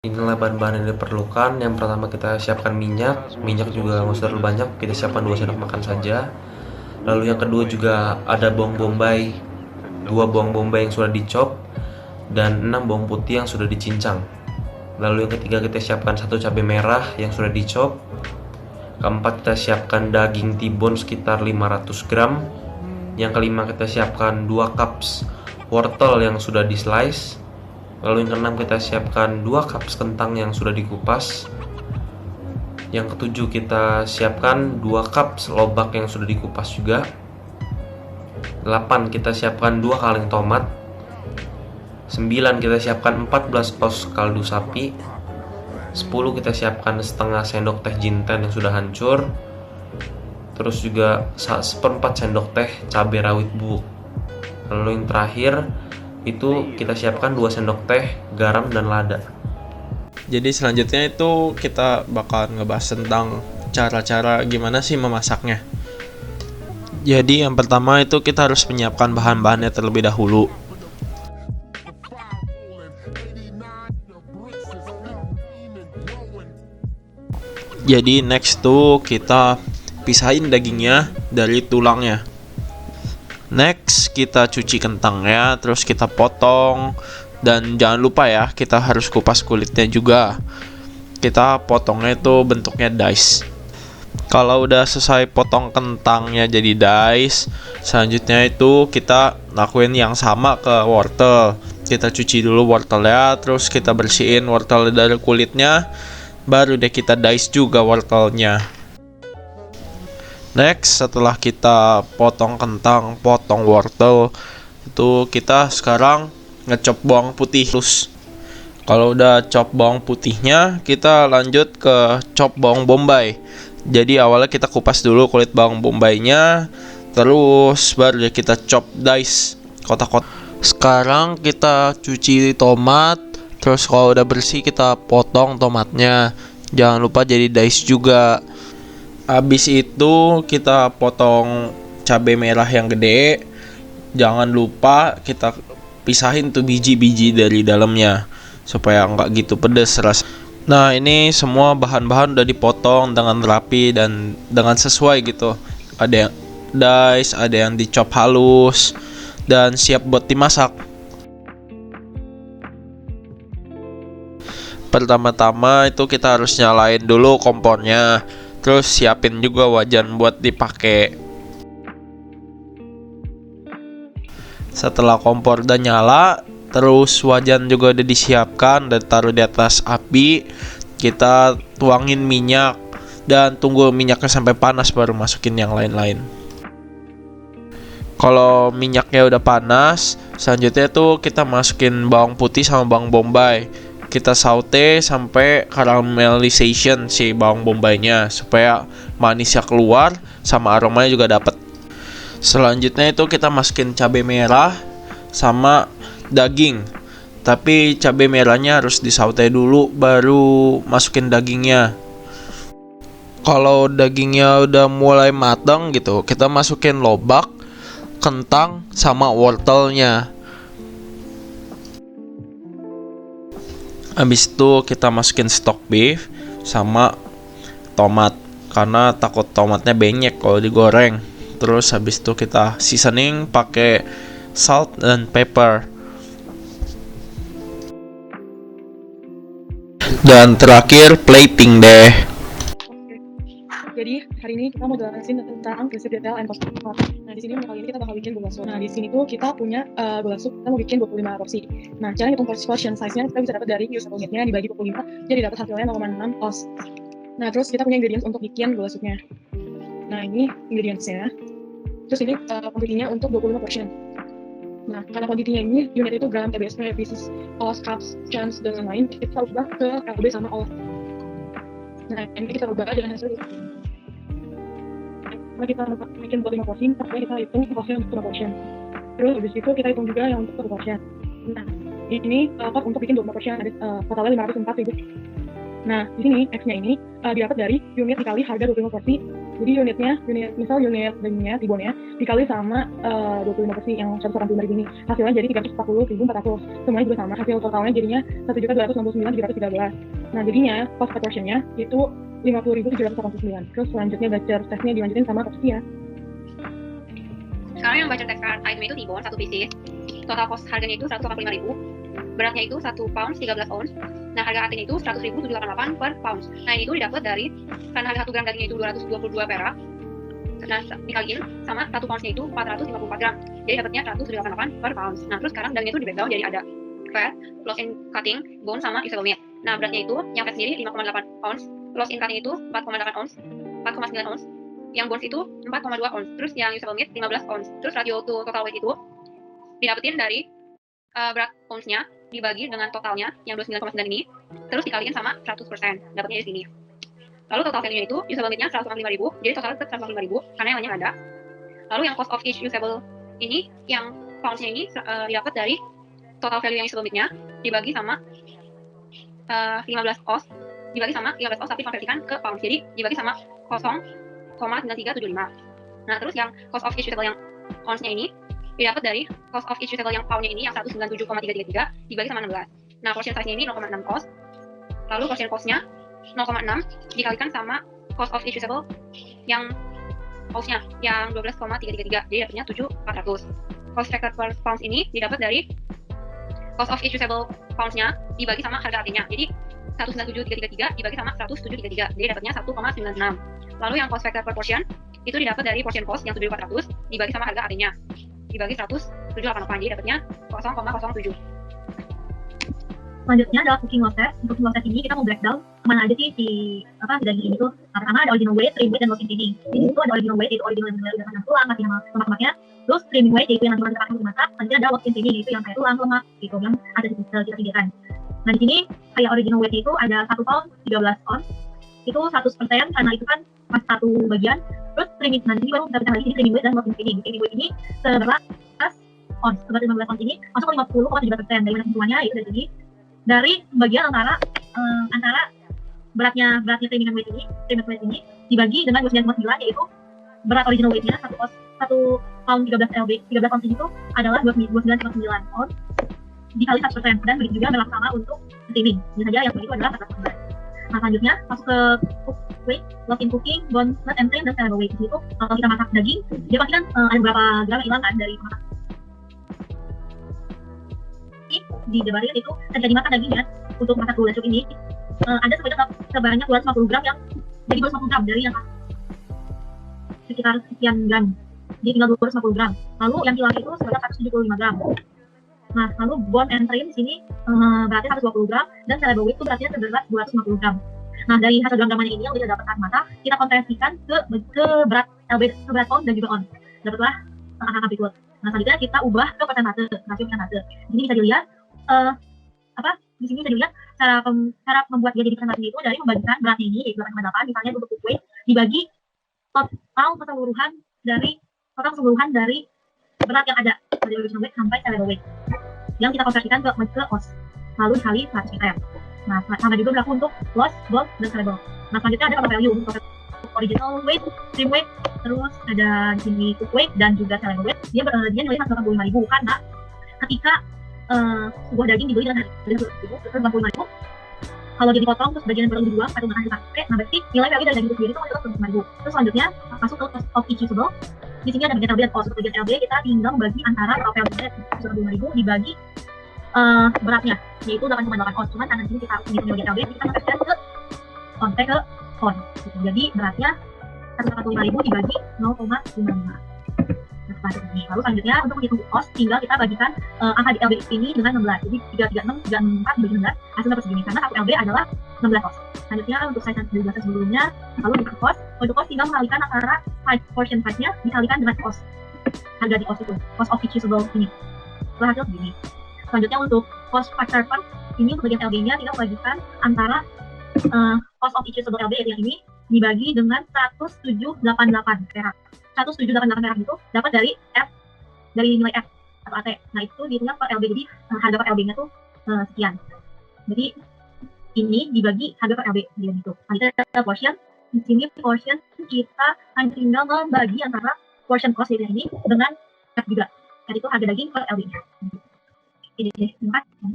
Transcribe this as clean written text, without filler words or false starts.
Inilah bahan-bahan yang diperlukan. Yang pertama kita siapkan minyak. Minyak juga nggak usah terlalu banyak, kita siapkan 2 sendok makan saja. Lalu yang kedua juga ada bawang bombay, 2 bawang bombay yang sudah dicop dan 6 bawang putih yang sudah dicincang. Lalu yang ketiga kita siapkan 1 cabai merah yang sudah dicop. Keempat kita siapkan daging tibon sekitar 500 gram. Yang kelima kita siapkan 2 cups wortel yang sudah di slice. Lalu yang keenam kita siapkan 2 cups kentang yang sudah dikupas. Yang ketujuh kita siapkan 2 cups lobak yang sudah dikupas juga. 8 kita siapkan 2 kaleng tomat. 9 kita siapkan 14 oz kaldu sapi. 10 kita siapkan setengah sendok teh jinten yang sudah hancur. Terus juga 1/4 sendok teh cabai rawit bubuk. Lalu yang terakhir itu kita siapkan 2 sendok teh garam dan lada. Jadi selanjutnya itu kita bakal ngebahas tentang cara-cara gimana sih memasaknya. Jadi yang pertama itu kita harus menyiapkan bahan-bahannya terlebih dahulu. Jadi next tuh kita pisahin dagingnya dari tulangnya. Next kita cuci kentangnya, terus kita potong. Dan jangan lupa ya, kita harus kupas kulitnya juga. Kita potongnya itu bentuknya dice. Kalau udah selesai potong kentangnya jadi dice, selanjutnya itu kita lakuin yang sama ke wortel. Kita cuci dulu wortelnya, terus kita bersihin wortel dari kulitnya. Baru deh kita dice juga wortelnya. Next, setelah kita potong kentang, potong wortel, itu kita sekarang ngecop bawang putih terus. Kalau udah chop bawang putihnya, kita lanjut ke chop bawang bombay. Jadi awalnya kita kupas dulu kulit bawang bombaynya, terus baru kita chop dice kotak-kotak. Sekarang kita cuci tomat, terus kalau udah bersih kita potong tomatnya. Jangan lupa jadi dice juga. Habis itu kita potong cabai merah yang gede. Jangan lupa kita pisahin tuh biji-biji dari dalamnya supaya nggak gitu pedes rasanya. Nah ini semua bahan-bahan udah dipotong dengan rapi dan dengan sesuai gitu. Ada yang dice, ada yang dicop halus dan siap buat dimasak. Pertama-tama itu kita harus nyalain dulu kompornya. Terus siapin juga wajan buat dipakai. Setelah kompor udah nyala, terus wajan juga udah disiapkan dan taruh di atas api. Kita tuangin minyak dan tunggu minyaknya sampai panas baru masukin yang lain-lain. Kalau minyaknya udah panas, selanjutnya tuh kita masukin bawang putih sama bawang bombay. Kita saute sampai caramelization si bawang bombaynya supaya manisnya keluar sama aromanya juga dapat. Selanjutnya itu kita masukin cabai merah sama daging. Tapi cabai merahnya harus disaute dulu baru masukin dagingnya. Kalau dagingnya udah mulai matang gitu, kita masukin lobak, kentang sama wortelnya. Habis itu kita masukin stock beef sama tomat karena takut tomatnya benyek kalau digoreng. Terus habis itu kita seasoning pakai salt dan pepper. Dan terakhir plating deh. Jadi hari ini kita mau jelasin tentang resep detail and costing. Nah di sini kali ini kita bakal bikin gula sup. Nah di sini tuh kita punya gula sup, kita mau bikin 25 porsi. Nah cara hitung portion size-nya kita bisa dapat dari usable unit-nya dibagi 25, jadi dapat hasilnya 0,6 oz. Nah terus kita punya ingredients untuk bikin gula supnya. Nah ini ingredients-nya. Terus ini quantity-nya untuk 25 portion. Nah karena quantity-nya ini unit itu gram, TBS, pieces, oz, cups, chance dan lain-lain, kita ubah ke LB sama oz. Nah ini kita ubah dengan hasil itu. Nah, kita bikin buat 5 porsi, tapi kita hitung porsi untuk 2 portion. Terus habis itu kita hitung juga yang untuk 1 portion. Nah, ini cost untuk bikin 25 portion ada totalnya 504.000. Nah, di sini X-nya ini didapat dari unit dikali harga 25 porsi Jadi unit dagingnya tibonnya dikali sama 25 porsi yang 185.000 ini. Hasilnya jadi 340.400. Semuanya juga sama. Hasil totalnya jadinya 1.269.713. Nah, jadinya cost per portionnya itu 50.789. Terus selanjutnya voucher testnya dilanjutin sama porsi ya. Sekarang yang voucher test item itu tibon 1 pieces. Total cost harganya itu 185.000. Beratnya itu 1 pound 13 ounce. Nah, harga artinya itu 100.788 per pound. Nah, ini itu didapat dari, karena harga 1 gram dagingnya itu 222 perak. Nah, dikaliin sama 1 poundsnya itu 454 gram. Jadi dapatnya 188 per pound. Nah, terus sekarang dagingnya itu di breakdown jadi ada fat, loss in cutting, bone, sama usable meat. Nah, beratnya itu yang fat sendiri 5,8 ounce, loss in cutting itu 4,8 ounce, 4,9 ounce, yang bones itu 4,2 ounce, terus yang usable meat 15 ounce. Terus ratio to total weight itu didapetin dari berat ounce-nya dibagi dengan totalnya yang 29,9 ini, terus dikaliin sama 100%, dapatnya di sini. Lalu total value-nya itu usable meat-nya 145.000, jadi total tetap 145.000 karena yang lainnya ada. Lalu yang cost of each usable ini, yang pounds-nya ini didapat dari total value yang usable meat-nya dibagi sama 15 oz, tapi konversikan ke pounds, jadi dibagi sama 0,9375. Nah, terus yang cost of each usable yang ounce-nya ini didapat dari cost of each usable yang pound-nya ini yang 197,333 dibagi sama 16. Nah, portion size-nya ini 0,6 oz. Lalu portion cost-nya 0,6 dikalikan sama cost of each usable yang ounce-nya yang 12,333. Jadi dapatnya 7.400. Cost factor per pounds ini didapat dari cost of each usable pounds-nya dibagi sama harga artinya. Jadi 197.333 dibagi sama 107.33. Jadi dapatnya 1,96. Lalu yang cost factor per portion itu didapat dari portion cost yang 7.400 dibagi sama harga artinya. Dibagi 107.88, jadi dapatnya 0,07. Selanjutnya adalah cooking loss test. Untuk cooking loss test ini kita mau breakdown kemana aja sih si daging ini tuh. Pertama ada original weight, trim weight, dan loss in cleaning. Jadi itu ada original weight, yaitu original yang udah kena tulang, masih sama lemak-lemaknya. Terus trimming weight, yaitu yang nanti kita akan dimasak. Nanti ada loss in cleaning, yaitu yang kayak tulang, lemak, gitu, yang ada di kita sediakan. Nah, di sini kayak original weight itu ada 1 pound 13 ounce. Itu 100% karena itu kan pas satu bagian. Terus trimming, nanti baru kita lagi di trimming weight dan loss in cleaning. Trimming weight ini seberat ounce, seberat 15 ounce ini masuk ke 50,7% dari mana kesimpulannya, yaitu dari sini. Dari bagian antara beratnya trimmingan weight ini dibagi dengan 29,9, yaitu berat original weight-nya 1 pound 13 ounce ini tuh adalah 29,9 ounce dikali 100%, dan begitu juga berlaku sama untuk trimming. Ini saja yang begitu adalah 100%. Nah, selanjutnya masuk ke cook weight, loss in cooking, bone, fat, and trim, dan salable weight. Itu kalau kita masak daging, dia pasti kan ada beberapa gram yang hilang kan dari masak. Dijabarin itu ketika dimakan dagingnya untuk masak gulai sup ini ada sebanyak 250 gram yang jadi 250 gram dari yang sekitar sekian gram, jadi tinggal 250 gram. Lalu yang hilang itu sebanyak 175 gram. Nah, lalu bone and trim di sini beratnya 120 gram, dan salable weight itu beratnya seberat 250 gram. Nah, dari hasil gram-gramannya ini yang bisa dapat saat masak, kita konversikan ke berat LB, ke berat pound dan juga ounce. Dapatlah angka berikut. Nah, selanjutnya kita ubah ke persentase, rasio persentase. Jadi bisa dilihat di sini bisa dilihat cara membuat dia jadi persentase itu dari membagikan beratnya ini, yaitu 8,8, misalnya untuk cook weight dibagi total keseluruhan dari berat yang ada dari original weight sampai salable weight yang kita konversikan ke oz, lalu dikali 100%. Nah, sama juga berlaku untuk loss, bone, dan salable. Nah, selanjutnya ada total value untuk original weight, trim weight, terus ada di sini cook weight dan juga salable weight. Dia nilai 185.000 karena ketika sebuah daging dibeli dengan harga 185.000, kalau dia dipotong terus bagian yang baru dibuang atau nggak dipakai, nah berarti nilai value dari daging itu sendiri itu adalah 185.000. Terus selanjutnya masuk ke cost of each usable. Di sini ada bagian LB dan cost. Untuk bagian LB kita tinggal membagi antara total value 185.000 dibagi beratnya, yaitu 8,8 ounce. Cuman karena di sini kita menghitung bagian LB, kita konversikan ke pound. Gitu. Jadi beratnya 185.000 dibagi 0,55. Lalu selanjutnya untuk menghitung cost, tinggal kita bagikan angka di LB ini dengan 16. Jadi 336, 364 dibagi 16, hasilnya dapat segini. Karena 1 LB adalah 16 cost. Selanjutnya untuk size yang sudah sebelumnya, lalu untuk cost tinggal mengalihkan antara portion size-nya dikalikan dengan cost. Harga di cost itu, cost of each usable ini. Setelah hasil segini. Selanjutnya untuk cost factor per ini untuk bagian LB-nya tinggal membagikan antara cost of each usable LB yang ini dibagi dengan 10788 perak. 10788 perak itu dapat dari F, dari nilai F atau AT. Nah, itu dihitungnya per LB, jadi harga per LB-nya tuh sekian. Jadi ini dibagi harga per LB gitu. Nah, itu ada portion, Di sini portion kita hanya tinggal membagi antara portion cost ini dengan cut juga. Cut itu harga daging per LD-nya. Ini deh, terima kasih.